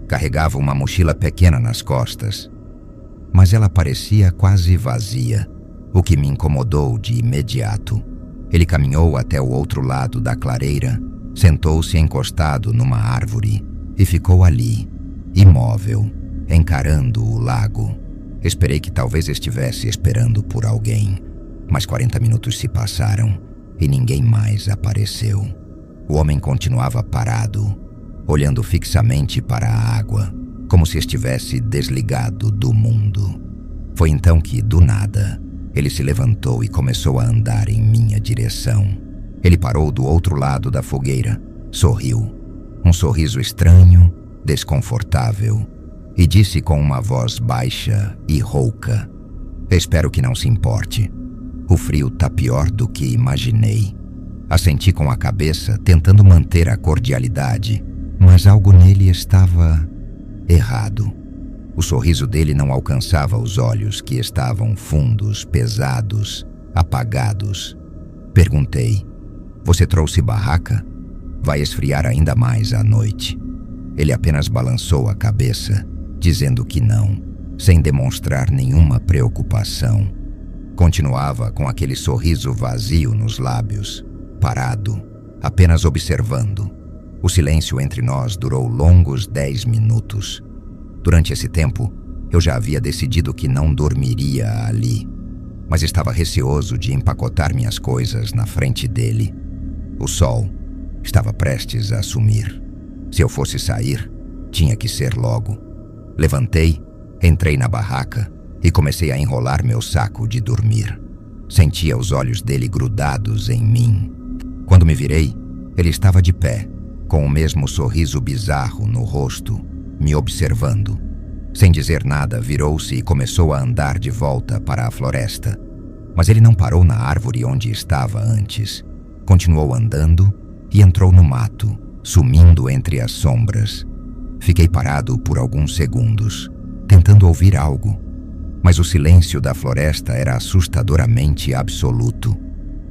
Carregava uma mochila pequena nas costas, mas ela parecia quase vazia, o que me incomodou de imediato. Ele caminhou até o outro lado da clareira, sentou-se encostado numa árvore e ficou ali, imóvel, encarando o lago. Esperei que talvez estivesse esperando por alguém, mas 40 minutos se passaram e ninguém mais apareceu. O homem continuava parado, olhando fixamente para a água, como se estivesse desligado do mundo. Foi então que, do nada, ele se levantou e começou a andar em minha direção. Ele parou do outro lado da fogueira, sorriu, um sorriso estranho, desconfortável, e disse com uma voz baixa e rouca: "Espero que não se importe. O frio tá pior do que imaginei." Assenti com a cabeça, tentando manter a cordialidade, mas algo nele estava errado. O sorriso dele não alcançava os olhos, que estavam fundos, pesados, apagados. Perguntei: "Você trouxe barraca? Vai esfriar ainda mais à noite." Ele apenas balançou a cabeça, dizendo que não, sem demonstrar nenhuma preocupação. Continuava com aquele sorriso vazio nos lábios, parado, apenas observando. O silêncio entre nós durou longos 10 minutos. Durante esse tempo, eu já havia decidido que não dormiria ali, mas estava receoso de empacotar minhas coisas na frente dele. O sol estava prestes a sumir. Se eu fosse sair, tinha que ser logo. Levantei, entrei na barraca e comecei a enrolar meu saco de dormir. Sentia os olhos dele grudados em mim. Quando me virei, ele estava de pé, com o mesmo sorriso bizarro no rosto, me observando. Sem dizer nada, virou-se e começou a andar de volta para a floresta. Mas ele não parou na árvore onde estava antes. Continuou andando e entrou no mato, sumindo entre as sombras. Fiquei parado por alguns segundos, tentando ouvir algo, mas o silêncio da floresta era assustadoramente absoluto.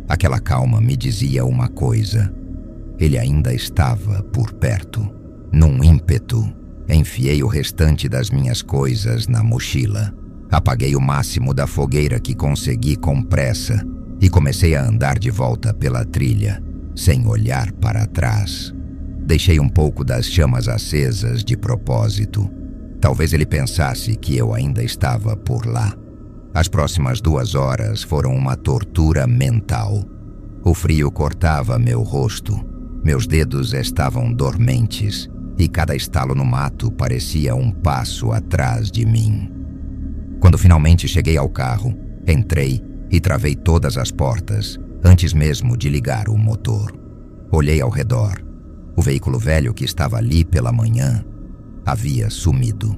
Aquela calma me dizia uma coisa: ele ainda estava por perto. Num ímpeto, enfiei o restante das minhas coisas na mochila. Apaguei o máximo da fogueira que consegui com pressa e comecei a andar de volta pela trilha, sem olhar para trás. Deixei um pouco das chamas acesas de propósito. Talvez ele pensasse que eu ainda estava por lá. As próximas 2 horas foram uma tortura mental. O frio cortava meu rosto, meus dedos estavam dormentes e cada estalo no mato parecia um passo atrás de mim. Quando finalmente cheguei ao carro, entrei e travei todas as portas, antes mesmo de ligar o motor. Olhei ao redor. O veículo velho que estava ali pela manhã havia sumido.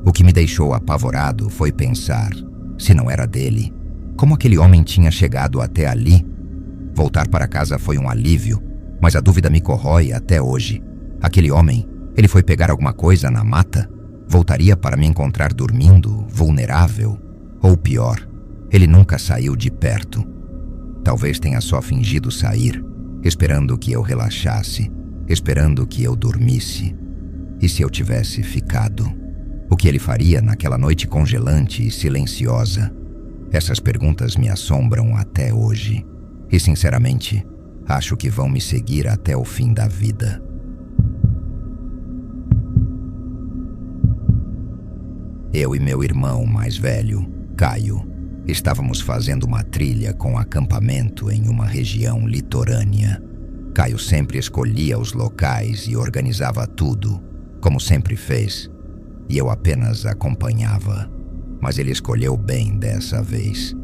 O que me deixou apavorado foi pensar: se não era dele, como aquele homem tinha chegado até ali? Voltar para casa foi um alívio, mas a dúvida me corrói até hoje. Aquele homem, ele foi pegar alguma coisa na mata? Voltaria para me encontrar dormindo, vulnerável? Ou pior, ele nunca saiu de perto. Talvez tenha só fingido sair, esperando que eu relaxasse, esperando que eu dormisse. E se eu tivesse ficado? O que ele faria naquela noite congelante e silenciosa? Essas perguntas me assombram até hoje. E, sinceramente, acho que vão me seguir até o fim da vida. Eu e meu irmão mais velho, Caio, estávamos fazendo uma trilha com acampamento em uma região litorânea. Caio sempre escolhia os locais e organizava tudo, como sempre fez, e eu apenas acompanhava. Mas ele escolheu bem dessa vez.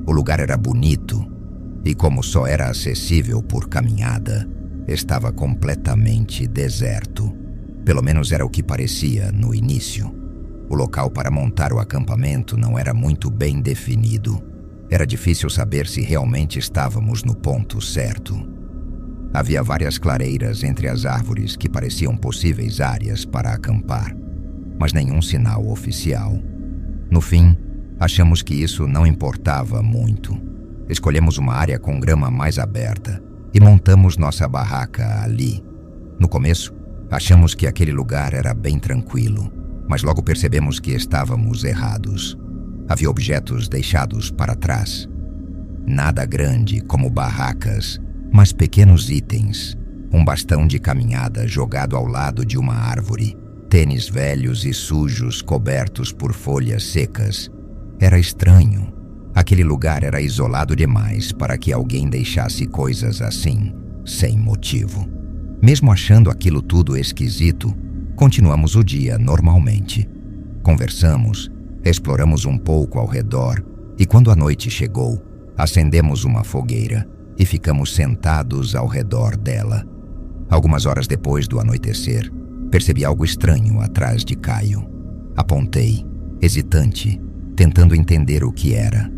O lugar era bonito, e como só era acessível por caminhada, estava completamente deserto. Pelo menos era o que parecia no início. O local para montar o acampamento não era muito bem definido. Era difícil saber se realmente estávamos no ponto certo. Havia várias clareiras entre as árvores que pareciam possíveis áreas para acampar, mas nenhum sinal oficial. No fim, achamos que isso não importava muito. Escolhemos uma área com grama mais aberta e montamos nossa barraca ali. No começo, Achamos que aquele lugar era bem tranquilo, mas logo percebemos que estávamos errados. Havia objetos deixados para trás. Nada grande como barracas, mas pequenos itens. Um bastão de caminhada jogado ao lado de uma árvore, tênis velhos e sujos cobertos por folhas secas. Era estranho. Aquele lugar era isolado demais para que alguém deixasse coisas assim, sem motivo. Mesmo achando aquilo tudo esquisito, continuamos o dia normalmente. Conversamos, exploramos um pouco ao redor e quando a noite chegou, acendemos uma fogueira e ficamos sentados ao redor dela. Algumas horas depois do anoitecer, percebi algo estranho atrás de Caio. Apontei, hesitante, tentando entender o que era.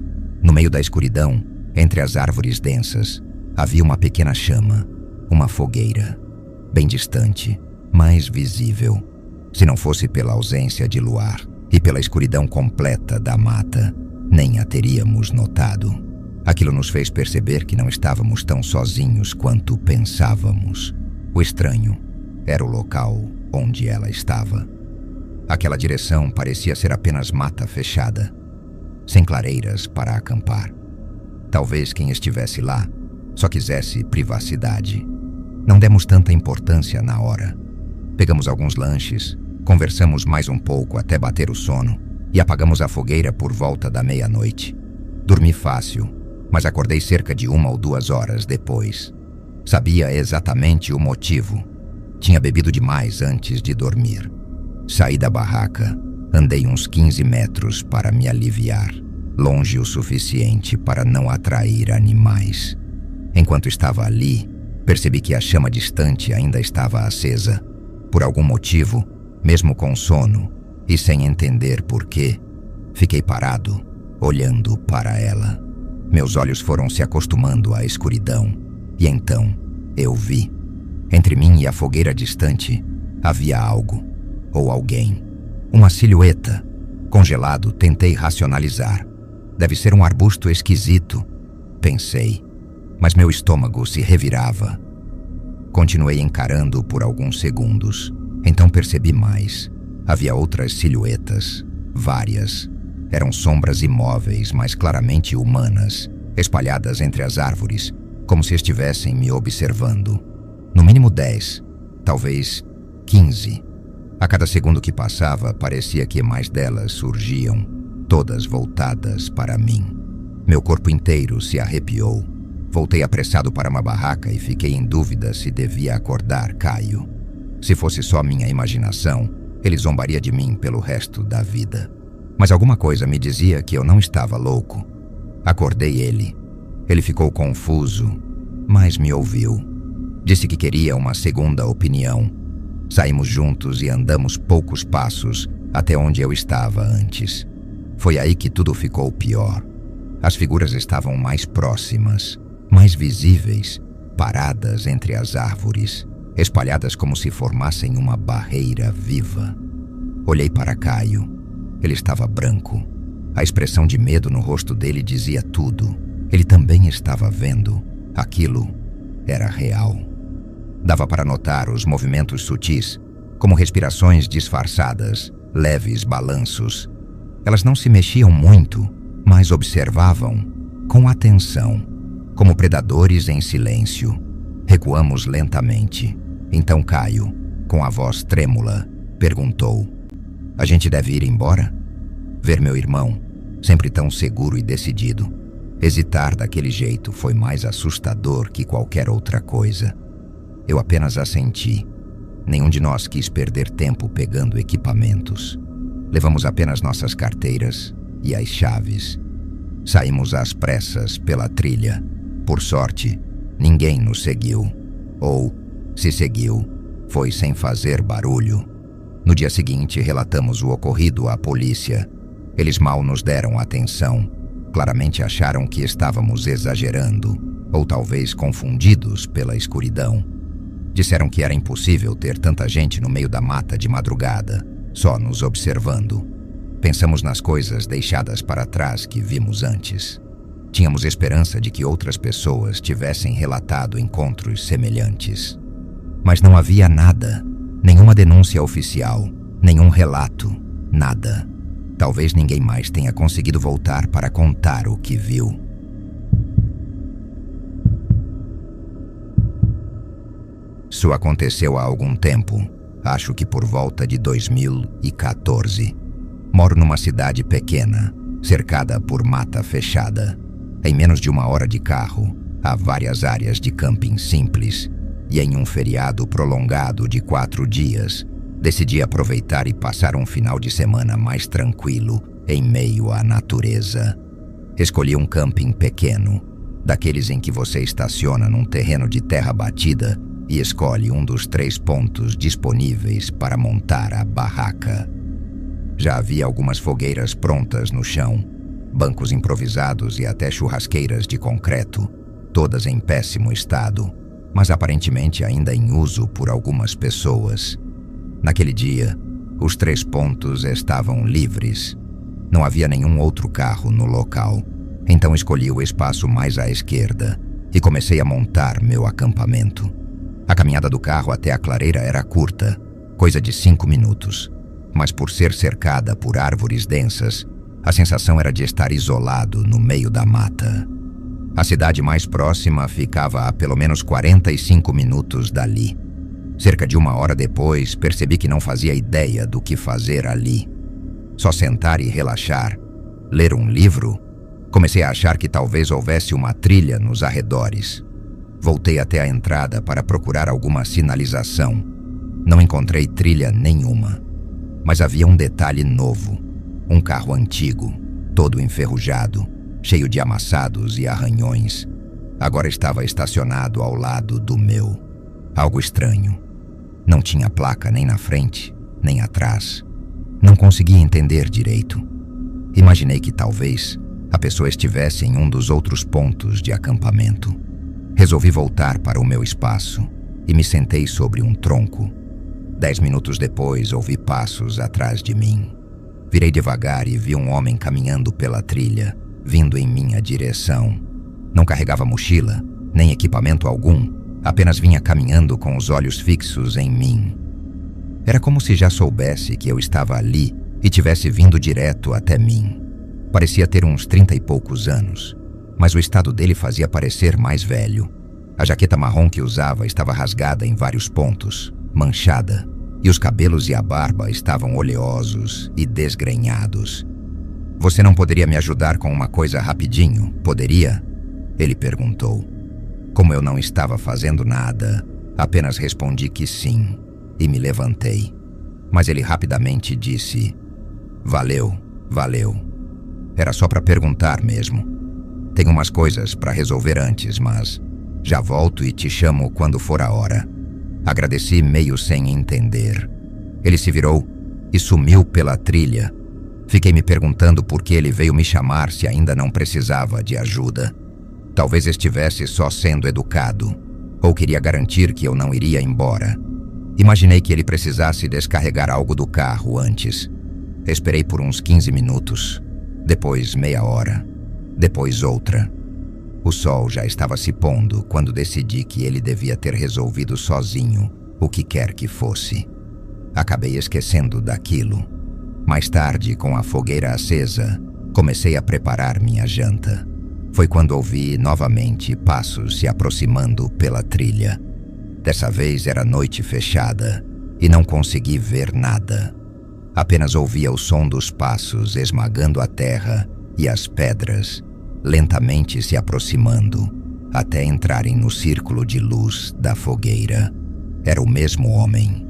No meio da escuridão, entre as árvores densas, havia uma pequena chama, uma fogueira, bem distante, mas visível. Se não fosse pela ausência de luar e pela escuridão completa da mata, nem a teríamos notado. Aquilo nos fez perceber que não estávamos tão sozinhos quanto pensávamos. O estranho era o local onde ela estava. Aquela direção parecia ser apenas mata fechada, sem clareiras para acampar. Talvez quem estivesse lá só quisesse privacidade. Não demos tanta importância na hora. Pegamos alguns lanches, conversamos mais um pouco até bater o sono e apagamos a fogueira por volta da meia-noite. Dormi fácil, mas acordei cerca de 1 ou 2 horas depois. Sabia exatamente o motivo. Tinha bebido demais antes de dormir. Saí da barraca, andei uns 15 metros para me aliviar, longe o suficiente para não atrair animais. Enquanto estava ali, percebi que a chama distante ainda estava acesa. Por algum motivo, mesmo com sono e sem entender por quê, fiquei parado, olhando para ela. Meus olhos foram se acostumando à escuridão, e então eu vi. Entre mim e a fogueira distante, havia algo, ou alguém. Uma silhueta. Congelado, tentei racionalizar. Deve ser um arbusto esquisito, pensei, mas meu estômago se revirava. Continuei encarando por alguns segundos. Então percebi mais. Havia outras silhuetas, várias. Eram sombras imóveis, mas claramente humanas, espalhadas entre as árvores, como se estivessem me observando. No mínimo 10, talvez 15. A cada segundo que passava, parecia que mais delas surgiam, todas voltadas para mim. Meu corpo inteiro se arrepiou. Voltei apressado para uma barraca e fiquei em dúvida se devia acordar Caio. Se fosse só minha imaginação, ele zombaria de mim pelo resto da vida. Mas alguma coisa me dizia que eu não estava louco. Acordei ele. Ele ficou confuso, mas me ouviu. Disse que queria uma segunda opinião. Saímos juntos e andamos poucos passos até onde eu estava antes. Foi aí que tudo ficou pior. As figuras estavam mais próximas, mais visíveis, paradas entre as árvores, espalhadas como se formassem uma barreira viva. Olhei para Caio. Ele estava branco. A expressão de medo no rosto dele dizia tudo. Ele também estava vendo. Aquilo era real. Dava para notar os movimentos sutis, como respirações disfarçadas, leves balanços. Elas não se mexiam muito, mas observavam com atenção, como predadores em silêncio. Recuamos lentamente. Então Caio, com a voz trêmula, perguntou: "A gente deve ir embora?" Ver meu irmão, sempre tão seguro e decidido, hesitar daquele jeito foi mais assustador que qualquer outra coisa. Eu apenas assenti. Nenhum de nós quis perder tempo pegando equipamentos. Levamos apenas nossas carteiras e as chaves. Saímos às pressas pela trilha. Por sorte, ninguém nos seguiu. Ou, se seguiu, foi sem fazer barulho. No dia seguinte, relatamos o ocorrido à polícia. Eles mal nos deram atenção. Claramente acharam que estávamos exagerando, ou talvez confundidos pela escuridão. Disseram que era impossível ter tanta gente no meio da mata de madrugada, só nos observando. Pensamos nas coisas deixadas para trás que vimos antes. Tínhamos esperança de que outras pessoas tivessem relatado encontros semelhantes. Mas não havia nada, Nenhuma denúncia oficial, nenhum relato, nada. Talvez ninguém mais tenha conseguido voltar para contar o que viu. Isso aconteceu há algum tempo, acho que por volta de 2014. Moro numa cidade pequena, cercada por mata fechada. Em menos de 1 hora de carro, há várias áreas de camping simples, e em um feriado prolongado de 4 dias, decidi aproveitar e passar um final de semana mais tranquilo em meio à natureza. Escolhi um camping pequeno, daqueles em que você estaciona num terreno de terra batida e escolhe um dos 3 pontos disponíveis para montar a barraca. Já havia algumas fogueiras prontas no chão, bancos improvisados e até churrasqueiras de concreto, todas em péssimo estado, mas aparentemente ainda em uso por algumas pessoas. Naquele dia, os 3 pontos estavam livres. Não havia nenhum outro carro no local, então escolhi o espaço mais à esquerda e comecei a montar meu acampamento. A caminhada do carro até a clareira era curta, coisa de 5 minutos, mas por ser cercada por árvores densas, a sensação era de estar isolado no meio da mata. A cidade mais próxima ficava a pelo menos 45 minutos dali. Cerca de 1 hora depois, percebi que não fazia ideia do que fazer ali. Só sentar e relaxar? Ler um livro? Comecei a achar que talvez houvesse uma trilha nos arredores. Voltei até a entrada para procurar alguma sinalização. Não encontrei trilha nenhuma. Mas havia um detalhe novo. Um carro antigo, todo enferrujado, cheio de amassados e arranhões. Agora estava estacionado ao lado do meu. Algo estranho. Não tinha placa nem na frente, nem atrás. Não conseguia entender direito. Imaginei que talvez a pessoa estivesse em um dos outros pontos de acampamento. Resolvi voltar para o meu espaço e me sentei sobre um tronco. 10 minutos depois, ouvi passos atrás de mim. Virei devagar e vi um homem caminhando pela trilha, vindo em minha direção. Não carregava mochila, nem equipamento algum, apenas vinha caminhando com os olhos fixos em mim. Era como se já soubesse que eu estava ali e tivesse vindo direto até mim. Parecia ter uns 30 e poucos anos, mas o estado dele fazia parecer mais velho. A jaqueta marrom que usava estava rasgada em vários pontos, manchada, e os cabelos e a barba estavam oleosos e desgrenhados. "Você não poderia me ajudar com uma coisa rapidinho, poderia?" Ele perguntou. Como eu não estava fazendo nada, apenas respondi que sim, e me levantei. Mas ele rapidamente disse: Valeu. Era só para perguntar mesmo. Tenho umas coisas para resolver antes, mas já volto e te chamo quando for a hora." Agradeci meio sem entender. Ele se virou e sumiu pela trilha. Fiquei me perguntando por que ele veio me chamar se ainda não precisava de ajuda. Talvez estivesse só sendo educado, ou queria garantir que eu não iria embora. Imaginei que ele precisasse descarregar algo do carro antes. Esperei por uns 15 minutos, depois meia hora, depois outra. O sol já estava se pondo quando decidi que ele devia ter resolvido sozinho o que quer que fosse. Acabei esquecendo daquilo. Mais tarde, com a fogueira acesa, comecei a preparar minha janta. Foi quando ouvi novamente passos se aproximando pela trilha. Dessa vez era noite fechada e não consegui ver nada. Apenas ouvia o som dos passos esmagando a terra e as pedras, lentamente se aproximando, até entrarem no círculo de luz da fogueira. Era o mesmo homem.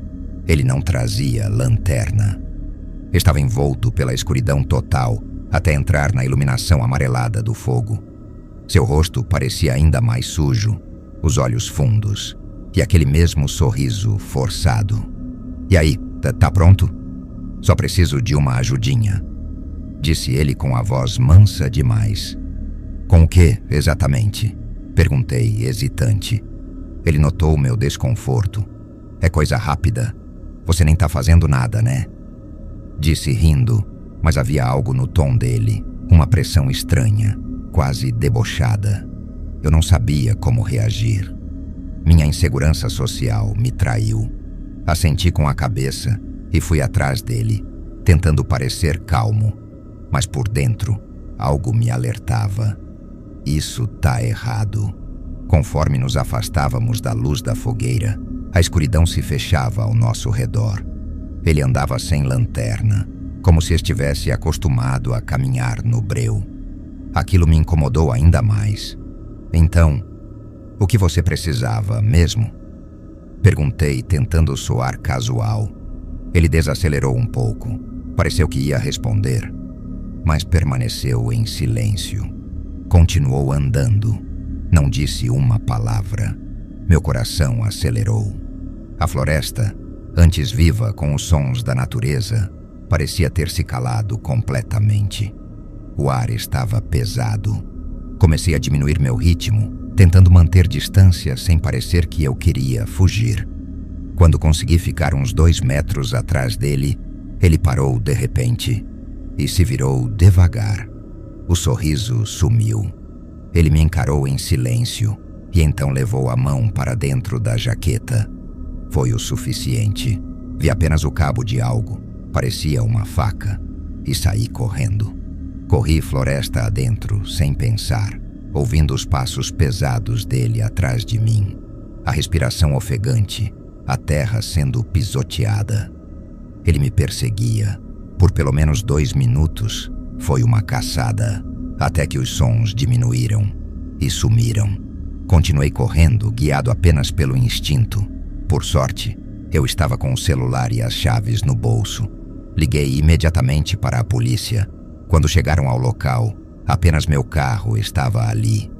Ele não trazia lanterna. Estava envolto pela escuridão total até entrar na iluminação amarelada do fogo. Seu rosto parecia ainda mais sujo, os olhos fundos e aquele mesmo sorriso forçado. "E aí, tá pronto? Só preciso de uma ajudinha", disse ele com a voz mansa demais. "Com o que, exatamente?" perguntei, hesitante. Ele notou meu desconforto. "É coisa rápida. Você nem tá fazendo nada, né?" Disse rindo, mas havia algo no tom dele, uma pressão estranha, quase debochada. Eu não sabia como reagir. Minha insegurança social me traiu. Assenti com a cabeça e fui atrás dele, tentando parecer calmo, mas por dentro algo me alertava. Isso tá errado. Conforme nos afastávamos da luz da fogueira, a escuridão se fechava ao nosso redor. Ele andava sem lanterna, como se estivesse acostumado a caminhar no breu. Aquilo me incomodou ainda mais. Então, o que você precisava mesmo? Perguntei, tentando soar casual. Ele desacelerou um pouco. Pareceu que ia responder, mas permaneceu em silêncio. Continuou andando. Não disse uma palavra. Meu coração acelerou. A floresta, antes viva com os sons da natureza, parecia ter se calado completamente. O ar estava pesado. Comecei a diminuir meu ritmo, tentando manter distância sem parecer que eu queria fugir. Quando consegui ficar uns 2 metros atrás dele, ele parou de repente e se virou devagar. O sorriso sumiu. Ele me encarou em silêncio e então levou a mão para dentro da jaqueta. Foi o suficiente. Vi apenas o cabo de algo, parecia uma faca, e saí correndo. Corri floresta adentro, sem pensar, ouvindo os passos pesados dele atrás de mim. A respiração ofegante, a terra sendo pisoteada. Ele me perseguia. Por pelo menos 2 minutos, foi uma caçada, até que os sons diminuíram e sumiram. Continuei correndo, guiado apenas pelo instinto. Por sorte, eu estava com o celular e as chaves no bolso. Liguei imediatamente para a polícia. Quando chegaram ao local, apenas meu carro estava ali.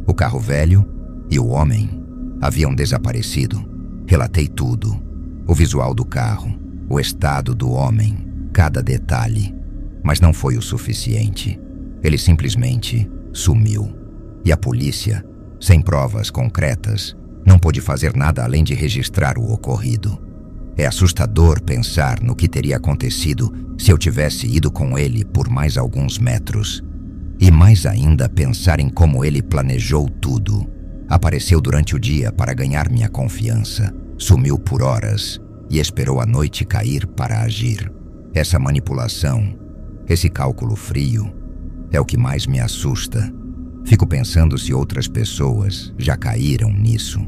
O carro velho e o homem haviam desaparecido. Relatei tudo: o visual do carro, o estado do homem, cada detalhe. Mas não foi o suficiente. Ele simplesmente sumiu. E a polícia, sem provas concretas, não pôde fazer nada além de registrar o ocorrido. É assustador pensar no que teria acontecido se eu tivesse ido com ele por mais alguns metros. E mais ainda pensar em como ele planejou tudo. Apareceu durante o dia para ganhar minha confiança, sumiu por horas e esperou a noite cair para agir. Essa manipulação, esse cálculo frio, é o que mais me assusta. Fico pensando se outras pessoas já caíram nisso,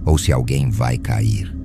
ou se alguém vai cair.